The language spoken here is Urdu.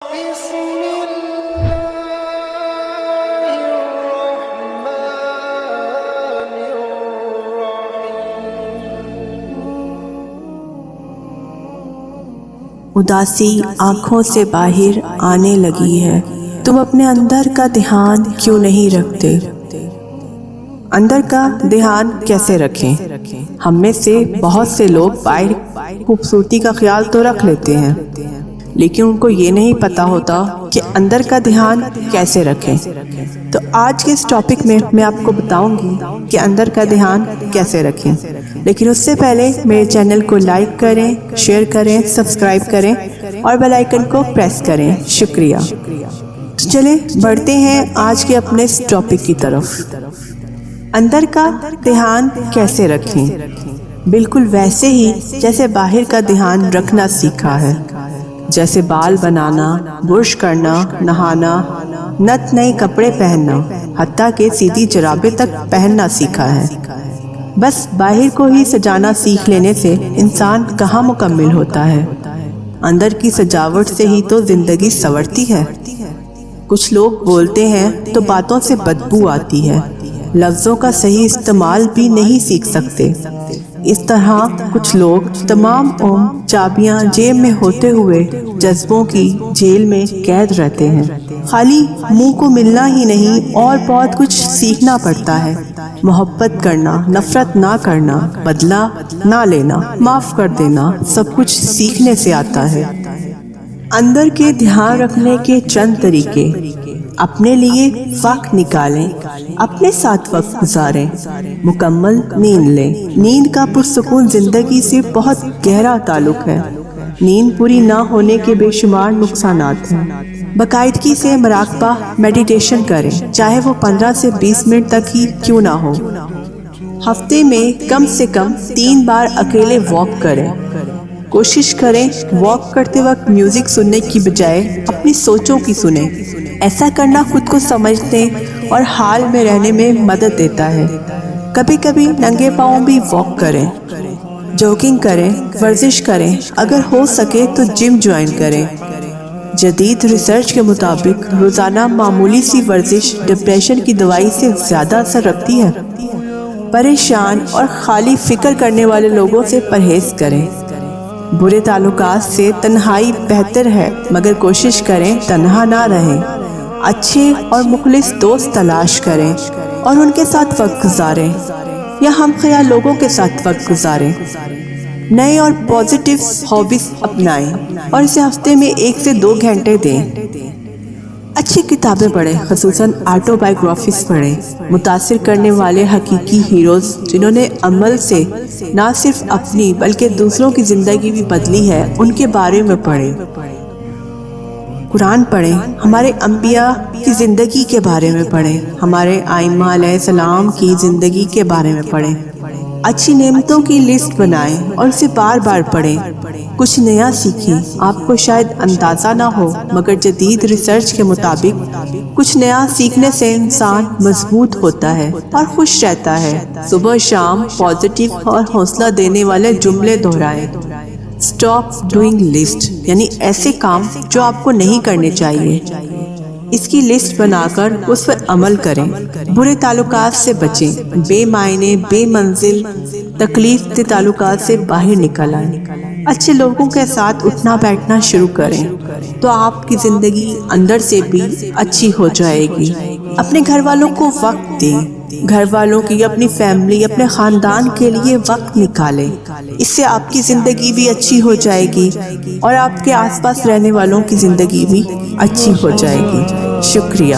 بسم الله الرحمن الرحيم اداسی آنکھوں سے باہر آنے لگی ہے، تم اپنے اندر کا دھیان کیوں نہیں رکھتے؟ اندر کا دھیان کیسے رکھیں؟ ہم میں سے بہت سے لوگ باہر خوبصورتی کا خیال تو رکھ لیتے ہیں، لیکن ان کو یہ نہیں پتا ہوتا کہ اندر کا دھیان کیسے رکھیں۔ تو آج کے اس ٹاپک میں میں آپ کو بتاؤں گی کہ اندر کا دھیان کیسے رکھیں، لیکن اس سے پہلے میرے چینل کو لائک کریں، شیئر کریں، سبسکرائب کریں اور بیل آئیکن کو پریس کریں۔ شکریہ۔ تو چلیں بڑھتے ہیں آج کے اپنے اس ٹاپک کی طرف۔ اندر کا دھیان کیسے رکھیں؟ بالکل ویسے ہی جیسے باہر کا دھیان رکھنا سیکھا ہے، جیسے بال بنانا، برش کرنا، نہانا، نت نئے کپڑے پہننا، حتیٰ کہ سیدھی جرابیں تک پہننا سیکھا ہے۔ بس باہر کو ہی سجانا سیکھ لینے سے انسان کہاں مکمل ہوتا ہے؟ اندر کی سجاوٹ سے ہی تو زندگی سنورتی ہے۔ کچھ لوگ بولتے ہیں تو باتوں سے بدبو آتی ہے، لفظوں کا صحیح استعمال بھی نہیں سیکھ سکتے۔ اس طرح کچھ لوگ تمام عمر چابیاں جیب میں ہوتے ہوئے جذبوں کی جیل میں قید رہتے ہیں۔ خالی منہ کو ملنا ہی نہیں اور بہت کچھ سیکھنا پڑتا ہے۔ محبت کرنا، نفرت نہ کرنا، بدلہ نہ لینا، معاف کر دینا، سب کچھ سیکھنے سے آتا ہے۔ اندر کے دھیان رکھنے کے چند طریقے: اپنے لیے وقت نکالیں، اپنے ساتھ وقت گزاریں، مکمل نیند لیں۔ نیند کا پرسکون زندگی سے بہت گہرا تعلق ہے۔ نیند پوری نہ ہونے کے بے شمار نقصانات ہیں۔ باقاعدگی سے مراقبہ، میڈیٹیشن کریں، چاہے وہ 15 سے 20 منٹ تک ہی کیوں نہ ہو۔ ہفتے میں کم سے کم 3 بار اکیلے واک کریں۔ کوشش کریں واک کرتے وقت میوزک سننے کی بجائے اپنی سوچوں کی سنیں۔ ایسا کرنا خود کو سمجھنے اور حال میں رہنے میں مدد دیتا ہے۔ کبھی کبھی ننگے پاؤں بھی واک کریں، جاگنگ کریں، ورزش کریں، اگر ہو سکے تو جم جوائن کریں۔ جدید ریسرچ کے مطابق روزانہ معمولی سی ورزش ڈپریشن کی دوائی سے زیادہ اثر رکھتی ہے۔ پریشان اور خالی فکر کرنے والے لوگوں سے پرہیز کریں۔ برے تعلقات سے تنہائی بہتر ہے، مگر کوشش کریں تنہا نہ رہیں۔ اچھے اور مخلص دوست تلاش کریں اور ان کے ساتھ وقت گزاریں، یا ہم خیال لوگوں کے ساتھ وقت گزاریں۔ نئے اور پازیٹیو ہابیز اپنائیں اور اسے ہفتے میں 1 سے 2 گھنٹے دیں۔ اچھی کتابیں پڑھیں، خصوصاً آٹو بائیوگرافیز پڑھیں۔ متاثر کرنے والے حقیقی ہیروز جنہوں نے عمل سے نہ صرف اپنی بلکہ دوسروں کی زندگی بھی بدلی ہے، ان کے بارے میں پڑھیں۔ قرآن پڑھیں، ہمارے انبیاء کی زندگی کے بارے میں پڑھیں، ہمارے ائمہ علیہ السلام کی زندگی کے بارے میں پڑھیں۔ اچھی نعمتوں کی لسٹ بنائیں اور اسے بار بار پڑھیں۔ کچھ نیا سیکھیں۔ آپ کو شاید اندازہ نہ ہو، مگر جدید ریسرچ کے مطابق کچھ نیا سیکھنے سے انسان مضبوط ہوتا ہے اور خوش رہتا ہے۔ صبح شام پازیٹیو اور حوصلہ دینے والے جملے دہرائیں۔ اسٹاپ ڈوئنگ لسٹ، یعنی ایسے کام جو آپ کو نہیں کرنے چاہیے، اس کی لسٹ بنا کر اس پر عمل کریں۔ برے تعلقات سے بچیں، بے معنی، بے منزل، تکلیف دہ تعلقات سے باہر نکل آئیں۔ اچھے لوگوں کے ساتھ اٹھنا بیٹھنا شروع کریں تو آپ کی زندگی اندر سے بھی اچھی ہو جائے گی۔ اپنے گھر والوں کو وقت دیں، گھر والوں کی، اپنی فیملی، اپنے خاندان کے لیے وقت نکالیں۔ اس سے آپ کی زندگی بھی اچھی ہو جائے گی اور آپ کے آس پاس رہنے والوں کی زندگی بھی اچھی ہو جائے گی۔ شکریہ۔